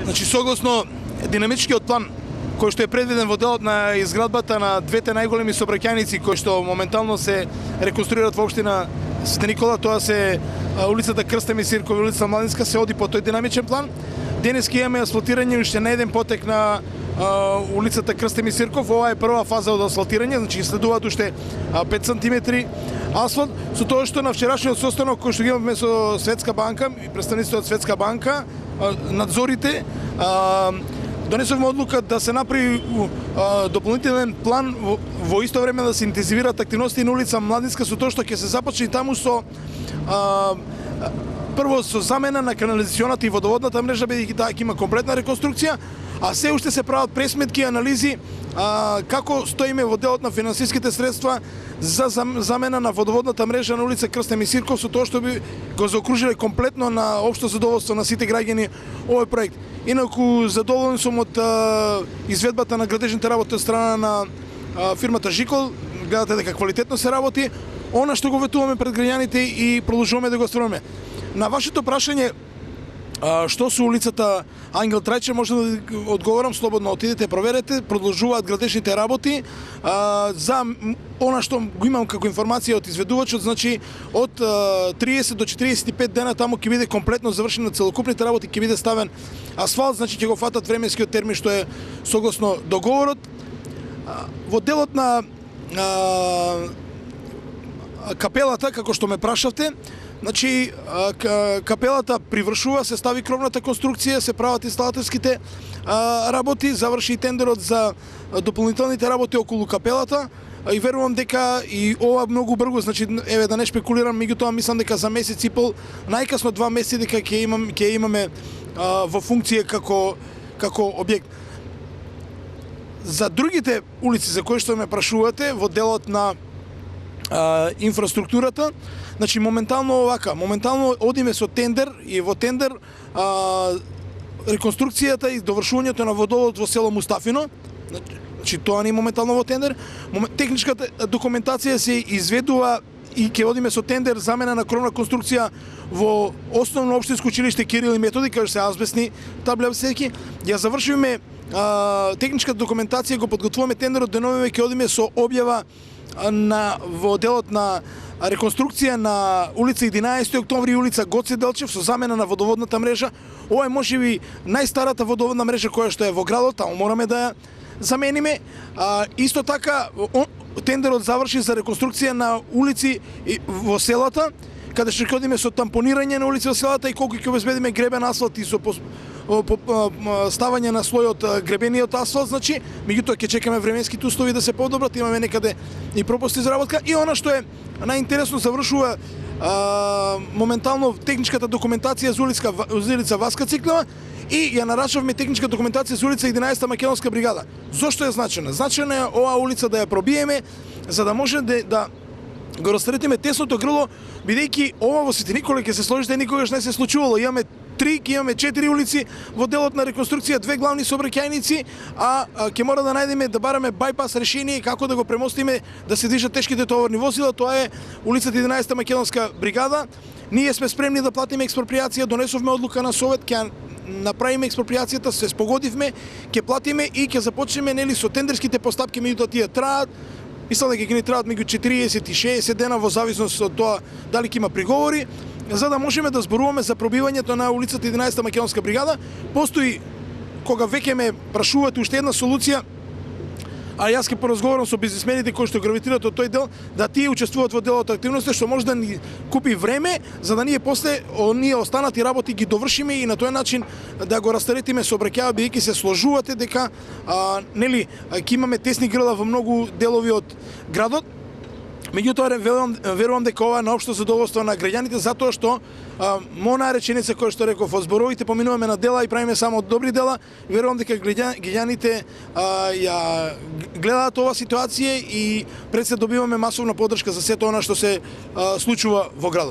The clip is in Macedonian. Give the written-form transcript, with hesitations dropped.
Значи, согласно динамичкиот план кој што е предвиден во делот на изградбата на двете најголеми сообраќајници кои што моментално се реконструираат во општина Свети Никола, тоа се улицата Крстеми Сирков и улица Младинска, се оди по тој динамичен план. Денеска имаме асфалтирање уште на еден потек на улицата Крстеми Сирков. Ова е прва фаза од асфалтирање, значи следуваат уште 5 сантиметри асфалт, со тоа што на вчерашниот состанок кој што ги имавме со Светска банка и представниците од Светска банка, надзорите, донесовме одлука да се направи дополнителен план во исто време да се интензивираат активности на улица Младинска, со тоа што ќе се започне таму со прво со замена на канализационата и водоводната мрежа, бидејќи таа ќе има комплетна реконструкција, а се уште се прават пресметки и анализи како стоиме во делот на финансиските средства за замена на водоводната мрежа на улица Крстеми Сирков, со тоа што би го заокружиле комплетно на општо задоволство на сите граѓани овој проект. Инаку задоволен сум од изведбата на градежните работи од страна на фирмата Жикол. Гледате дека квалитетно се работи она што го ветуваме пред граѓаните и продолжуваме да го стваруваме. На вашето прашање што со улицата Ангел Трајче, може да одговорам слободно, отидете, проверете, продолжуваат градежните работи. За она што го имам како информација од изведувачот, значи од 30 до 45 дена таму ќе биде комплетно завршено целокупните работи, ќе биде ставен асфалт, значи ќе го фатат временскиот термин што е согласно договорот. Во делот на капелата, како што ме прашавте, значи капелата привршува, се стави кровната конструкција, се прават инсталаторските работи, заврши и тендерот за дополнителните работи околу капелата и верувам дека и ова многу брзо, значи еве да не шпекулирам, меѓутоа мислам дека за месец и пол, најкасно 2 месеци дека ќе имаме во функција како објект. За другите улици за кои што ме прашувате во делот на инфраструктурата, значи моментално одиме со тендер и во тендер реконструкцијата и довршувањето на водовод во село Мустафино, значи тоа не е моментално во тендер. Техничката документација се изведува и ќе одиме со тендер замена на кровна конструкција во основно општинско училиште Кирил и Методи, каде се азбестни таблетки. Ја завршиме техничката документација, го подготвуваме тендерот, деновиве ќе одиме со објава во делот на реконструкција на улица 11 октомври и улица Гоце Делчев со замена на водоводната мрежа. Ова е можеби најстарата водоводна мрежа која што е во градот, таму мораме да ја замениме. Исто така тендерот заврши за реконструкција на улици во селата, каде што ќе одиме со тампонирање на улици во селата и колку ќе обезбедиме гребен асфалт и со ставање на слојот гребениот асфалт, значи, меѓутоа ќе чекаме временските услови да се подобрат, имаме некаде и пропусти за работка. И она што е најинтересно, завршува моментално техничката документација за улица Васка Циклева и ја нарачавме техничка документација за улица 11 Македонска бригада. Зошто е значена? Значена е оваа улица да ја пробиеме, за да може да го растретиме тесното грло, бидејќи ова во Свети Никола ќе се сложите никогаш не се случувало. Имаме 4 улици во делот на реконструкција, 2 главни сообраќајници, а ќе мора да најдеме да бараме байпас решение како да го премостиме да се движат тешките товарни возила. Тоа е улицата 11 Македонска бригада. Ние сме спремни да платиме експроприација, донесовме одлука на совет, ќе направиме експроприацијата, се спогодивме, ќе платиме и ќе започнеме нели со тендерските постапки, меѓутоа тие траат. Мислам дека ќе ни траат меѓу 40 и 60 дена во зависност од тоа дали ќе има приговори, за да можеме да зборуваме за пробивањето на улицата 11 Македонска бригада. Постои, кога веќе ме прашувате, уште една солуција, а јас ќе поразговарам со бизнисмените кои што гравитираат од тој дел, да тие учествуваат во делот активности, што може да ни купи време, за да ние после оние останати работи ги довршиме и на тој начин да го растаретиме сообраќајот, бидејќи се сложувате дека нели ќе имаме тесни грла во многу делови од градот. Меѓутоа верувам дека ова е на општо задоволство на граѓаните, затоа што моја реченица која што реков, од зборовите поминуваме на дела и правиме само добри дела. Верувам дека граѓаните ја гледаат оваа ситуација и пред се добиваме масовна поддршка за сето она што се случува во градот.